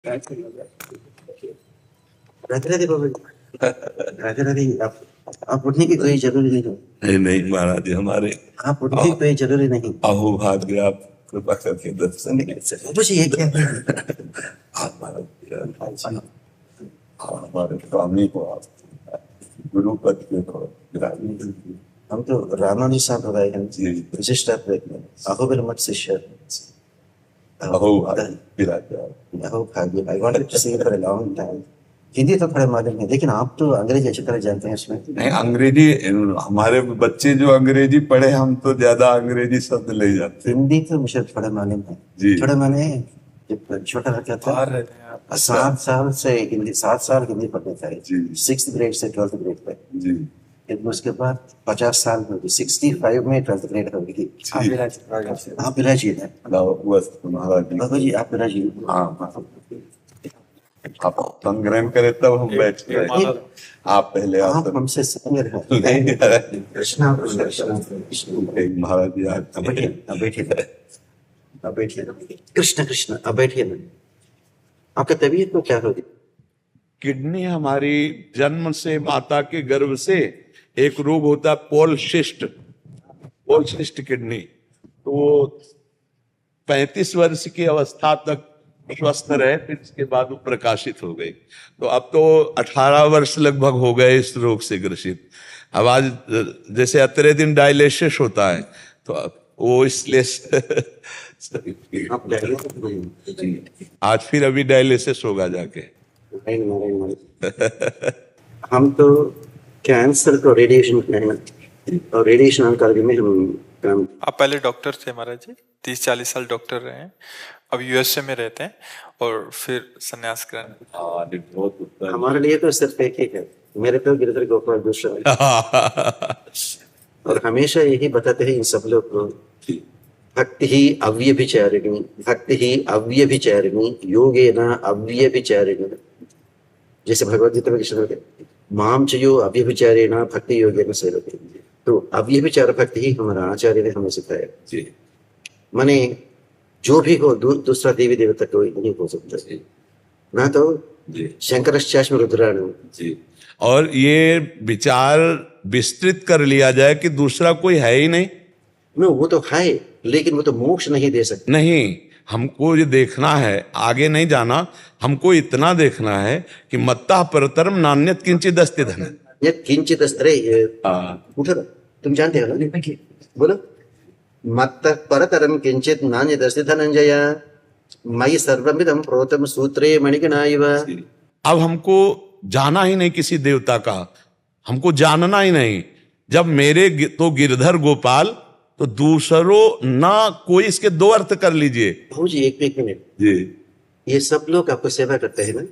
राधे राधे बाबा जी। राधे राधे। आप उठने की कोई जरूरी नहीं। नहीं नहीं महाराज जी, हमारे आप उठने की कोई जरूरी नहीं। अहो भाग्य, आप कृपा करके दर्शन बाबा जी ये क्या है? आप महाराज हमारे स्वामी को आप गुरु पद पे ग्रामी। हम तो रामानुज साहब हो गए हैं जी। विशिष्ट अहोबिल मठ शिष्य। अहो भाग्य, अहो भाग्य। I wanted to see you for a long time. Hindi तो थोड़ा मालूम है, लेकिन आप तो अंग्रेजी अच्छी तरह जानते हैं इसमें। नहीं अंग्रेजी, हमारे बच्चे जो अंग्रेजी पढ़े, हम तो ज्यादा अंग्रेजी शब्द ले जाते। हिंदी तो मुझे थोड़ा मालूम है जी। थोड़ा मैंने जब छोटा लड़का था 7 साल से हिंदी 7 साल हिंदी पढ़ने था जी। 6th ग्रेड से 12th ग्रेड तक जी। उसके बाद 50 साल में 65 में 12th ग्रेड हो गई। आप विराजी है बाबा जी, आप विराजी। हाँ, आप संग्रहण करे तब हम बैठ के आप पहले आप हमसे सीनियर हैं। कृष्णा महाराज जी अब बैठिए कृष्ण कृष्ण अब बैठिए ना। आपका तबीयत को क्या हो गई? किडनी हमारी जन्म से माता के गर्भ से एक रोग होता है पॉलसिस्ट किडनी। तो 35 वर्ष की अवस्था तक स्वस्थ रहे, फिर इसके बाद वो प्रकाशित हो गई। तो अब तो 18 वर्ष लगभग हो गए इस रोग से ग्रसित। अब आज जैसे अतरे दिन डायलिसिस होता है, तो वो इसलिए आज फिर अभी डायलिसिस होगा जाके। हम तो कैंसर को रेडिएशन और रेडिएशन ऑन्कोलॉजी में हम काम। आप पहले डॉक्टर थे महाराज जी, 30-40 साल डॉक्टर रहे हैं, अब यूएसए में रहते हैं और फिर संन्यास ग्रहण। हमारे लिए तो सिर्फ एक ही है, मेरे तो गिरधर गोपाल दूसरा और हमेशा यही बताते हैं इन सब लोग को, भक्ति ही अव्यभिचारिणी योगेन अव्यभिचारिणी। जैसे भगवद गीता में कृष्ण कहते माम चयो अव्यभिचारेण भक्ति योगेन सेवते। तो अव्यभिचार भक्ति ही हमारा आचार्य ने हमें सिखाया जी। माने जो भी हो दूसरा देवी देवता कोई नहीं हो सकता ना। तो शंकरश्चास्मि रुद्राणु जी। और ये विचार विस्तृत कर लिया जाए कि दूसरा कोई है ही नहीं। वो तो है, लेकिन वो तो मोक्ष नहीं दे सकते। नहीं, हमको ये देखना है, आगे नहीं जाना। हमको इतना देखना है कि मत्तः परतरम नान्यत् किंचित् अस्ति धन। ये किंचित् अस्ति उठो, तुम जानते हो ना, बोलो। मत्तः परतरम किंचित् नान्यत् अस्ति धनंजय मयि सर्वमिदं प्रोतम सूत्रे मणिगणा इव। अब हमको जाना ही नहीं किसी देवता का, हमको जानना ही नहीं। जब मेरे तो गिरधर गोपाल, तो दूसरों ना कोई। इसके दो अर्थ कर लीजिए। जी एक मिनट जी। ये सब लोग आपको सेवा करते हैं ना,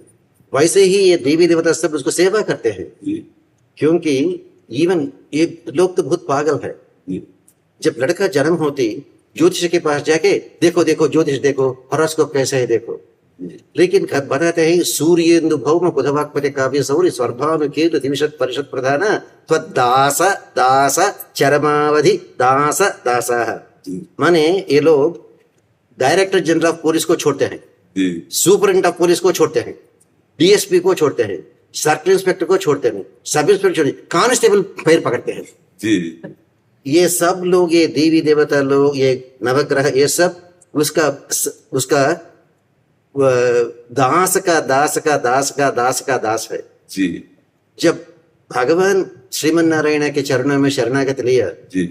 वैसे ही ये देवी देवता सब उसको सेवा करते हैं जी। क्योंकि इवन ये लोग तो बहुत पागल है जी। जब लड़का जन्म होती ज्योतिष के पास जाके देखो देखो ज्योतिष देखो, हॉरोस्कोप कैसा है देखो, लेकिन बताते हैं सूर्येन्दु भौम बुधवाक्पति काव्य सौर्य स्वर्भानु केतु दिविशत परिषद प्रधान त्वदास दास चरमावधि दास दासाः। माने ये लोग डायरेक्टर जनरल ऑफ पुलिस को छोड़ते हैं, सुपरिटेंडेंट ऑफ पुलिस को छोड़ते हैं, डीएसपी को छोड़ते हैं, सर्कल इंस्पेक्टर को छोड़ते हैं, सब इंस्पेक्टर कांस्टेबल पैर पकड़ते हैं जी। ये सब लोग, ये देवी देवता लोग, ये नवग्रह, ये सब उसका दास का दास का दास का दास का दास है जी। जब भगवान श्रीमन नारायण के चरणों में शरणागत लिया जी,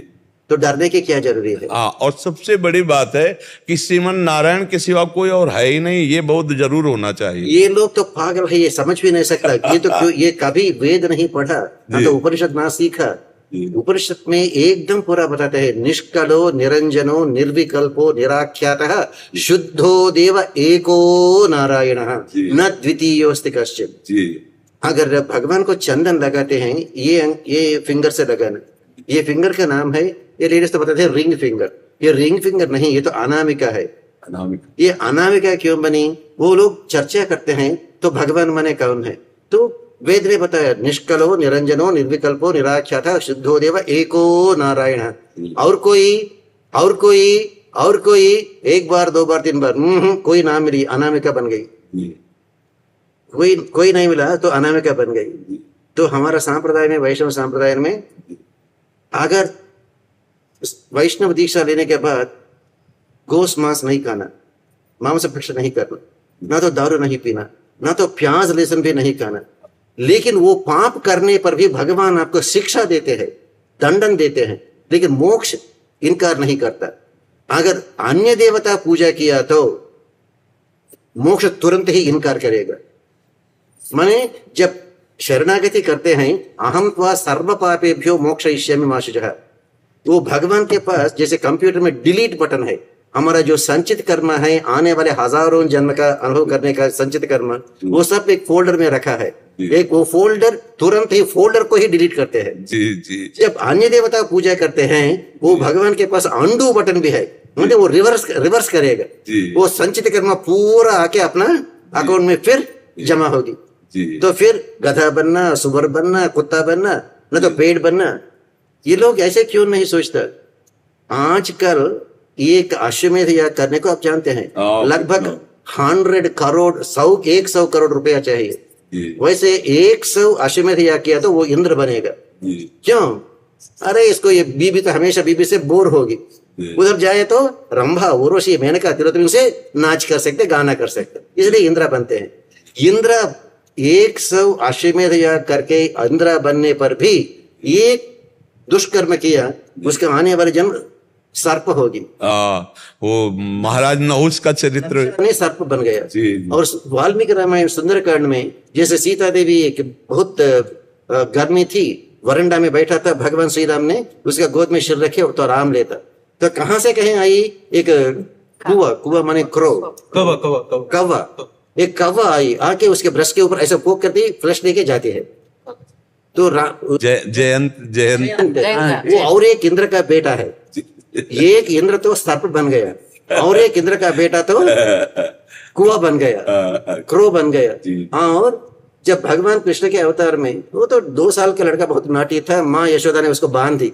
तो डरने की क्या जरूरी है? और सबसे बड़ी बात है कि श्रीमन नारायण के सिवा कोई और है ही नहीं, ये बहुत जरूर होना चाहिए। ये लोग तो पागल है, ये समझ भी नहीं सकता। ये तो क्यों, ये कभी वेद नहीं पढ़ा ना, तो उपनिषद ना सीखा। उपनिषद में एकदम पूरा बताते हैं, निष्कलो निरंजनो निर्विकल्पो निराख्यातः शुद्धो देव एको नारायणः न द्वितीयोस्ति कश्चित्। अगर भगवान को चंदन लगाते हैं, ये फिंगर से लगाना, ये फिंगर का नाम है, ये लेडीज तो बताते हैं रिंग फिंगर। ये रिंग फिंगर नहीं, ये तो अनामिका है। ये अनामिका क्यों बनी, वो लोग चर्चा करते हैं। तो भगवान माने कौन है? तो वेद ने बताया निष्कलो निरंजनो निर्विकल्पो निराख्यातः शुद्धो देव एको नारायण। और कोई एक बार 2 बार 3 बार कोई नाम मिली, अनामिका बन गई। कोई नहीं मिला तो अनामिका बन गई। तो हमारा सांप्रदाय में, वैष्णव सांप्रदाय में, अगर वैष्णव दीक्षा लेने के बाद गोस मांस नहीं खाना, मांस भक्षण नहीं करना, ना तो दारू नहीं पीना, ना तो प्याज लहसुन भी नहीं खाना, लेकिन वो पाप करने पर भी भगवान आपको शिक्षा देते हैं, दंडन देते हैं, लेकिन मोक्ष इनकार नहीं करता। अगर अन्य देवता पूजा किया तो मोक्ष तुरंत ही इनकार करेगा। माने जब शरणागति करते हैं, अहम त्वा सर्व पापेभ्यो मोक्षयिष्यामि मा शुचः, वो भगवान के पास जैसे कंप्यूटर में डिलीट बटन है, हमारा जो संचित कर्म है, आने वाले हजारों जन्म का अनुभव करने का संचित कर्म, वो सब एक फोल्डर में रखा है। एक वो फोल्डर, तुरंत ही फोल्डर को ही डिलीट करते हैं। जी जी। जब अन्य देवता पूजा करते हैं, वो भगवान के पास अंडू बटन भी है, मतलब वो रिवर्स करेगा। वो संचित कर्म पूरा आके अपना अकाउंट में फिर जमा होगी। तो फिर गधा बनना, सुअर बनना, कुत्ता बनना, न तो पेड़ बनना। ये लोग ऐसे क्यों नहीं सोचता? आजकल एक अश्वमेध याग करने को आप जानते हैं, लगभग 100 करोड़ 100 करोड़ रुपया चाहिए। वैसे 100 अश्वमेध याग किया तो वो इंद्र बनेगा। क्यों? अरे इसको ये बीबी तो हमेशा बीबी से बोर होगी, उधर जाए तो रंभा, उर्वशी, मेनका, तिलोत्तमा से नाच कर सकते, गाना कर सकते, इसलिए इंद्र बनते हैं। इंद्र 100 अश्वमेध याग करके इंद्र बनने पर भी एक दुष्कर्म किया, उसके आने वाले जन्म सर्प होगी। वो महाराज नहुष का चरित्र सर्प बन गया। और वाल्मीकि रामायण सुंदरकांड में जैसे सीता देवी एक बहुत गर्मी थी, वरंडा में बैठा था, भगवान श्री राम ने उसका गोद में सिर रखे तो आराम लेता, तो कहां से कहीं आई एक कुआ माने क्रो, कौवा, एक कौवा आई, आके उसके ब्रश के ऊपर ऐसा पोक करती, फ्लश लेके जाती है। तो जयंत वो और एक इंद्र का बेटा है। एक इंद्र तो सर्प बन गया और एक इंद्र का बेटा तो कुआ बन गया, क्रो बन गया। और जब भगवान कृष्ण के अवतार में, वो तो 2 साल का लड़का बहुत नाटी था, माँ यशोदा ने उसको बांध दी,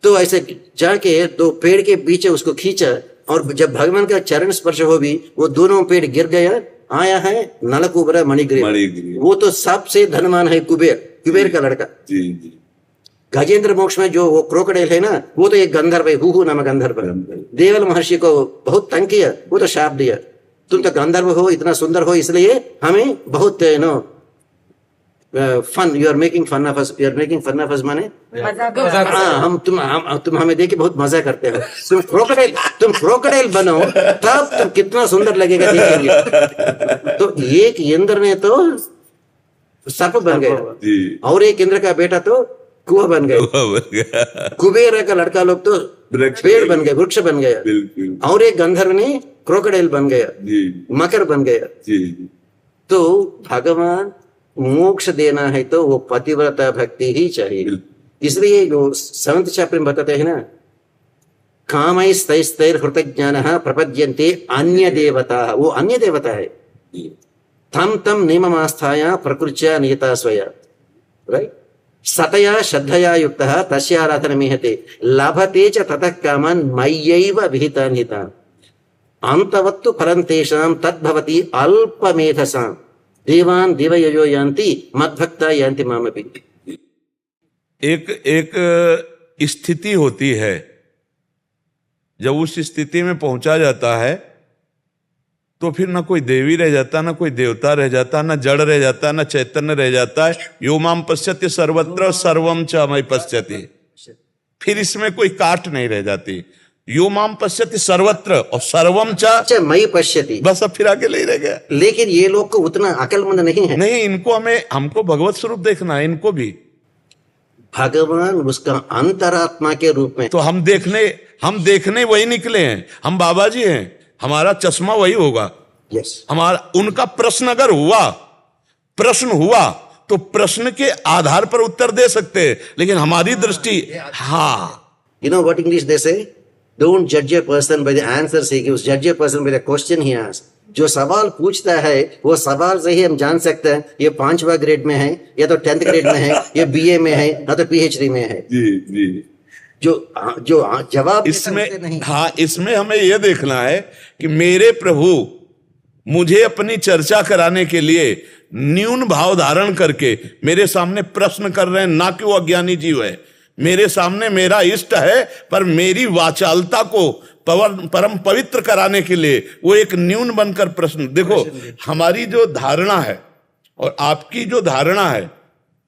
तो ऐसे जाके 2 पेड़ के पीछे उसको खींचा, और जब भगवान का चरण स्पर्श हो भी वो दोनों पेड़ गिर गया। आया है नलकुबरा मणिग्रीव, वो तो सबसे धनवान है, कुबेर का लड़का। गजेंद्र मोक्ष में जो वो क्रोकोडाइल है ना, वो तो एक गंधर्व है, हुहु नामक गंधर्व। देवल महर्षि को बहुत तंग किया, वो तो शाप दिया, तुम तो गंधर्व हो, इतना सुंदर हो, इसलिए हमें बहुत fun, you are making fun of us, you are making fun of us माने हम तुम हमें देख के बहुत मजा करते हो। तुम क्रोकोडाइल बनो, तब तुम कितना सुंदर लगेगा, देखेंगे। तो एक इंद्र ने तो सर्प बन गया और एक इंद्र का बेटा तो कुआ बन गया। कुबेर का लड़का लोग तो पेड़ बन गए, वृक्ष बन गया, और एक गंधर्व ने क्रोकोडाइल बन गया, मकर बन गया। तो भगवान मोक्ष देना है तो वो पतिव्रता भक्ति ही चाहिए। इसलिए जो 7th चैप्टर में बताते हैं ना, कामैस्तैस्तैर्हृतज्ञानः प्रपद्यन्ते अन्य देवता, वो अन्य देवता है। तम तम नियममास्थाया प्रकृत्या नियता स्वया, राइट, सतया श्रद्धया युक्तः तस्याराधनमीहते लभते च ततः कामान् मय्यैव विहितान् हितान् अन्तवत्तु फलं तेषां तद्भवति अल्पमेधसाम् देवान् देवयजो यान्ति मद्भक्ता यान्ति मामपि। एक स्थिति होती है, जब उस स्थिति में पहुंचा जाता है तो फिर ना कोई देवी रह जाता, ना कोई देवता रह जाता, ना जड़ रह जाता, ना चैतन्य रह जाता है। यो माम पश्यति सर्वत्र सर्वम च मयि पश्यति, फिर इसमें कोई काट नहीं रह जाती। यो माम पश्यति सर्वत्र और सर्वम च मयि पश्यति, बस अब फिर आगे नहीं रह गया। लेकिन ये लोग को उतना अकलमंद नहीं है। नहीं, इनको हमको भगवत स्वरूप देखना है, इनको भी भगवान उसका अंतरात्मा के रूप में। तो हम देखने वही निकले हैं, हम बाबा जी हैं, हमारा चश्मा वही होगा। हमारा उनका प्रश्न अगर प्रश्न हुआ तो प्रश्न के आधार पर उत्तर दे सकते हैं, लेकिन हमारी दृष्टि You know what English they say? Don't judge a person by the answers he gives, judge a person by the question he asks. जो सवाल पूछता है वो सवाल से ही हम जान सकते हैं ये 5वां ग्रेड में है या तो 10th ग्रेड में है, ये BA में है या तो PhD में है। जो जवाब इसमें इसमें हमें यह देखना है कि मेरे प्रभु मुझे अपनी चर्चा कराने के लिए न्यून भाव धारण करके मेरे सामने प्रश्न कर रहे हैं, ना कि वो अज्ञानी जीव है, मेरे सामने मेरा इष्ट है, पर मेरी वाचालता को परम पवित्र कराने के लिए वो एक न्यून बनकर प्रश्न। देखो, हमारी जो धारणा है और आपकी जो धारणा है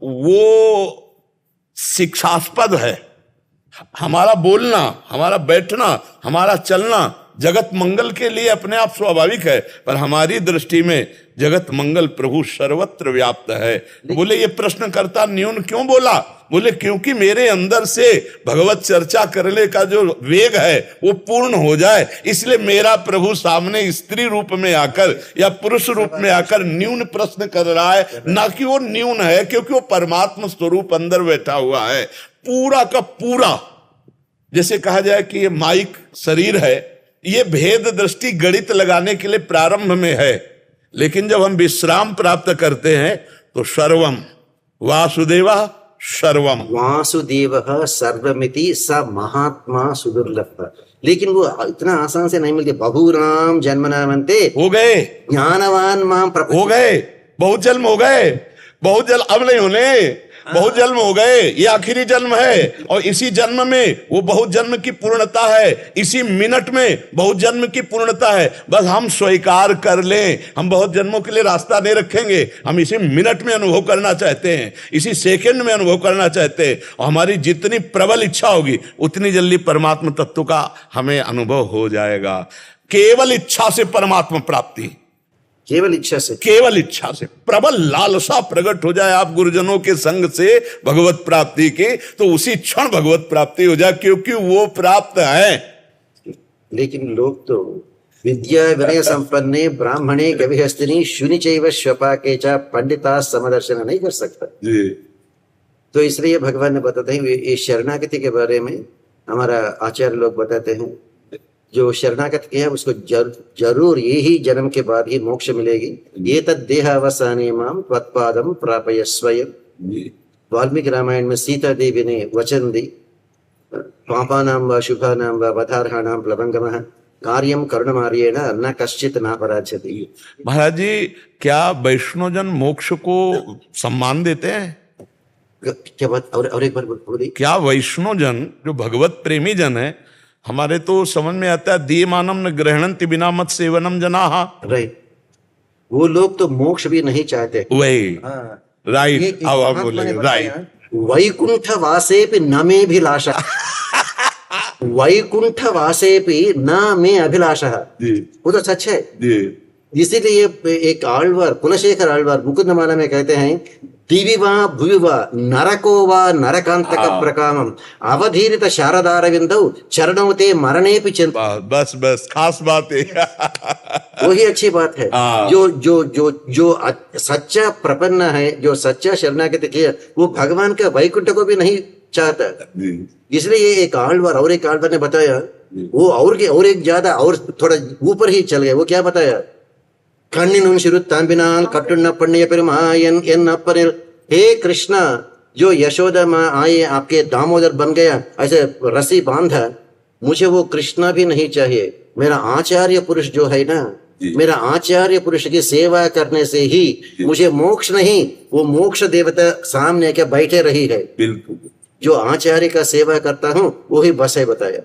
वो शिक्षास्पद है। हमारा बोलना, हमारा बैठना, हमारा चलना जगत मंगल के लिए अपने आप स्वाभाविक है, पर हमारी दृष्टि में जगत मंगल प्रभु सर्वत्र व्याप्त है। बोले ये प्रश्न करता न्यून क्यों बोला? बोले क्योंकि मेरे अंदर से भगवत चर्चा करने का जो वेग है वो पूर्ण हो जाए, इसलिए मेरा प्रभु सामने स्त्री रूप में आकर या पुरुष रूप में आकर न्यून प्रश्न कर रहा है, ना कि वो न्यून है, क्योंकि वो परमात्मा स्वरूप अंदर बैठा हुआ है पूरा का पूरा। जैसे कहा जाए कि ये माइक शरीर है, ये भेद दृष्टि गणित लगाने के लिए प्रारंभ में है, लेकिन जब हम विश्राम प्राप्त करते हैं तो सर्वम वासुदेवा सर्वम, वासुदेव सर्वमिति स महात्मा सुदुर्लभ। लेकिन वो इतना आसान से नहीं मिलते। बहुराम जन्मनामन्ते हो गए, ज्ञानवान माम हो गए, बहुत जन्म हो गए, बहुत जन्म अब नहीं होने, बहुत जन्म हो गए, ये आखिरी जन्म है। और इसी जन्म में वो बहुत जन्म की पूर्णता है, इसी मिनट में बहुत जन्म की पूर्णता है। बस हम स्वीकार कर लें, हम बहुत जन्मों के लिए रास्ता नहीं रखेंगे, हम इसी मिनट में अनुभव करना चाहते हैं, इसी सेकंड में अनुभव करना चाहते हैं। और हमारी जितनी प्रबल इच्छा होगी उतनी जल्दी परमात्मा तत्व का हमें अनुभव हो जाएगा। केवल इच्छा से परमात्मा प्राप्ति, केवल इच्छा से, केवल इच्छा से प्रबल लालसा प्रकट हो जाए आप गुरुजनों के संग से भगवत प्राप्ति की, तो उसी क्षण भगवत प्राप्ति हो जाए, क्योंकि वो प्राप्त है। लेकिन लोग तो विद्या विनय संपन्ने ब्राह्मणे गविहस्तिनी शुनि चैव श्वपाके च पंडिता समदर्शन नहीं कर सकता जी। तो इसलिए भगवान ने बताते हैं ये शरणागति के बारे में। हमारा आचार्य लोग बताते हैं जो शरणागत किया उसको जरूर यही जन्म के बाद ही मोक्ष मिलेगी। ये तद्देहावसाने माम त्वत्पादम प्रापय स्वयं। वाल्मीकि रामायण में सीता देवी ने वचन दी, पापानां व शुभानां व वधार्हाणां प्लवंगमः कार्यम करुणमार्येण न कश्चित नापराध्यति। महाराज जी, क्या वैष्णवजन मोक्ष को सम्मान देते हैं? क्या बात? और एक बार बोलिए। क्या वैष्णवजन जो भगवत प्रेमी जन है, हमारे तो समझ में आता है दीयमानम न ग्रहणंति बिना मत सेवनम जनाहा, राइट, वो लोग तो मोक्ष भी नहीं चाहते। वही राइट, अब आप बोलेंगे राइट। वैकुंठ वासेपि न मे अभिलाषा वैकुंठ वासेपि न मे अभिलाषा, वो तो सच है। इसीलिए एक आಳ್वार कुलशेखर आಳ್वार मुकुंदमाला में कहते हैं दिवि वा भुवि वा नरको वा नरकांतक प्रकामम अवधीरित शारदारविंदौ चरणौ ते मरणेपि चिंत। बस बस खास बात है वही अच्छी बात है। जो जो जो जो सच्चा प्रपन्न है, जो सच्चा शरणागति किया, वो भगवान का वैकुंठ को भी नहीं चाहता। इसलिए एक आಳ್वार और एक आಳ್वार ने बताया, वो और एक ज्यादा और थोड़ा ऊपर ही चल गए। वो क्या बताया? कण्णिनुन शिरुत्तांबिनाल कट्टुन्न पण्य पेरुमायन एन अप्पनिल। हे कृष्णा, जो यशोदा माँ आए आपके दामोदर बन गया, ऐसे रस्सी बांधा, मुझे वो कृष्णा भी नहीं चाहिए। मेरा आचार्य पुरुष जो है ना, मेरा आचार्य पुरुष की सेवा करने से ही मुझे मोक्ष नहीं, वो मोक्ष देवता सामने के बैठे रही है। बिल्कुल, जो आचार्य का सेवा करता हूँ वही बस है। बताया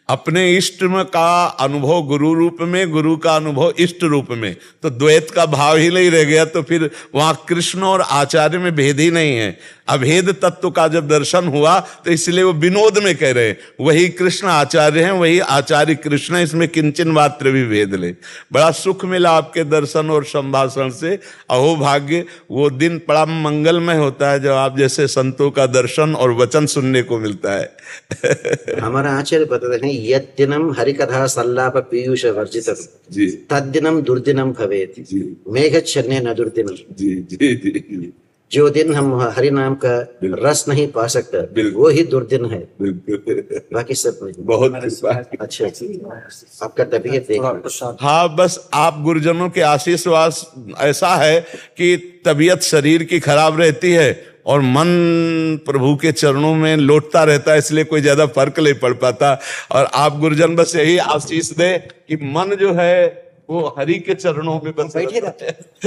अपने इष्ट का अनुभव गुरु रूप में, गुरु का अनुभव इष्ट रूप में, तो द्वैत का भाव ही नहीं रह गया। तो फिर वहां कृष्ण और आचार्य में भेद ही नहीं है। अभेद तत्व का जब दर्शन हुआ तो इसलिए वो विनोद में कह रहे हैं वही कृष्ण आचार्य हैं, वही आचार्य कृष्ण, इसमें किंचन मात्र भी भेद ले। बड़ा सुख मिला आपके दर्शन और संभाषण से। अहो भाग्य, वो दिन बड़ा मंगलमय होता है जब आप जैसे संतों का दर्शन और वचन सुनने को मिलता है। हमारा आचार्य बताते हैं यद दिनम हरिकथा सल्लाप पीयूष वर्जितम तद्दिनम दुर्दिनम भवेत् मेघच्छन्ने न दुर्दिनम। जो दिन हम हरि नाम का रस नहीं पा सकता वो ही दुर्दिन है, बाकी सब नहीं। बहुत अच्छा, आपका तबीयत देख। हाँ, बस आप गुरुजनों के आशीर्वाद ऐसा है कि तबीयत शरीर की खराब रहती है और मन प्रभु के चरणों में लौटता रहता है, इसलिए कोई ज्यादा फर्क नहीं पड़ पाता। और आप गुरुजन बस यही आशीष दे कि मन जो है वो हरि के चरणों में बस बैठिए ना,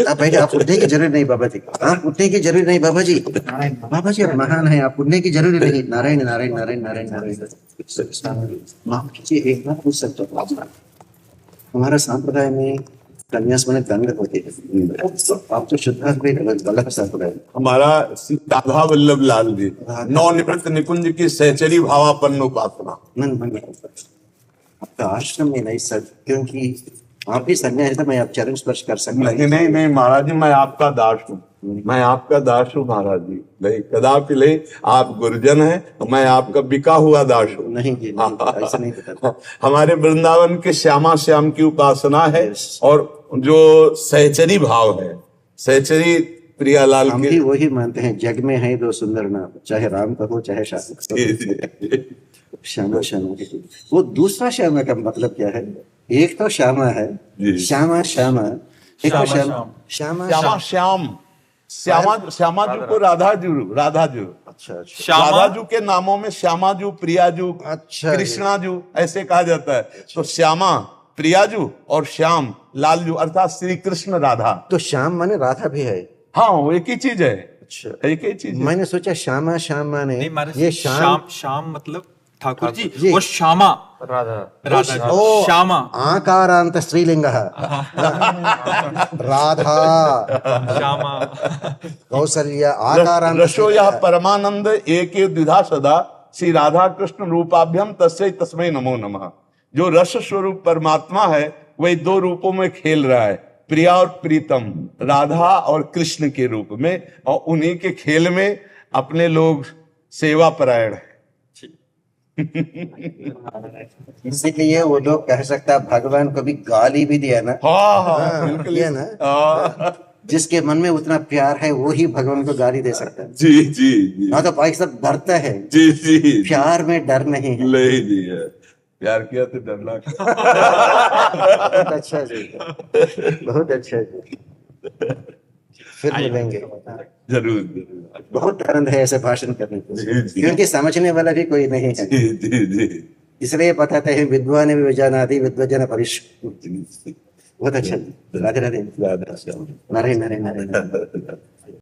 आप बैठे, आप उठने की जरूरत नहीं बाबा जी, आप उठने की जरूरत नहीं बाबा जी, बाबा जी आप महान हैं, आप उठने की जरूरत नहीं। नारायण नारायण नारायण नारायण नारायण। माफ कीजिए, एक बात पूछ सकता हूँ आप? हमारा संप्रदाय में संन्यास माने दंड होते हैं, आप तो शुद्धात्मा गलत संप्रदाय। हमारा राधा वल्लभ लाल जी नवनिवृत्त निकुंज की सहचरी भावापन्न उपासना। आपका आश्रम में नहीं सर, क्योंकि आप भी संन्यास है, मैं आप चरण स्पर्श कर सकता नहीं नहीं नहीं महाराज जी, मैं आपका दास हूँ, मैं आपका दास हूँ महाराज जी। नहीं कदापि नहीं, आप गुरुजन हैं, मैं आपका बिका हुआ दास हूँ। नहीं जी, नहीं, ऐसा नहीं पता। हमारे वृंदावन के श्यामा श्याम की उपासना है, और जो सहचरी भाव है, सहचरी प्रियालाल हम के, भी वही मानते हैं, जग में है दो सुंदर नाम, चाहे राम कहो चाहे श्यामा। श्यामा वो दूसरा श्यामा का मतलब क्या है? एक तो श्यामा है, श्यामा श्यामा, एक तो श्यामा श्यामा श्यामा श्याम, श्यामा श्यामा जी को राधाजू, राधाजू। अच्छा अच्छा, राधाजू के नामों में श्यामाजू, प्रियाजू, अच्छा, कृष्णाजू ऐसे कहा जाता है। तो श्यामा, प्रियाजू और श्याम लालजू, अर्थात श्री कृष्ण राधा। तो श्याम माने राधा भी है? हाँ, वो एक ही चीज है। अच्छा, एक ही चीज है। मैंने सोचा श्यामा श्याम माने नहीं महाराज, ये श्याम श्याम मतलब ठाकुर जी, जी। वो श्यामा राधा राधा जी, ओ, श्यामा आकारांत स्त्रीलिंग राधा श्यामा कौसल्या आकारांत रसो यह परमानंद एक द्विधा सदा श्री राधा कृष्ण रूपाभ्यम तस्मै तस्मै नमो नमः। जो रस स्वरूप परमात्मा है वही दो रूपों में खेल रहा है, प्रिया और प्रीतम, राधा और कृष्ण के रूप में, और उन्हीं के खेल में अपने लोग सेवा परायण है। इसीलिए वो लोग कह सकता है भगवान को भी गाली भी दिया ना। हाँ हाँ हाँ, बिल्कुल दिया ना। हाँ, जिसके मन में उतना प्यार है वो ही भगवान को गाली दे सकता है। जी जी जी ना तो भाई सब डरता है, जी जी, प्यार में डर नहीं है। नहीं जी है, प्यार किया तो डरना क्या? बहुत अच्छा जी, बहुत अच्छा जी, फिर मिलेंगे। जरूर जरूर, बहुत आनंद है ऐसे भाषण करने को, जी, जी। क्योंकि समझने वाला भी कोई नहीं है। जी जी जी, इसलिए बताते हैं विद्वान विजानादि विद्वजन परिश। बहुत अच्छा, राधे राधे, राधा श्याम। नारायण नारायण नारायण।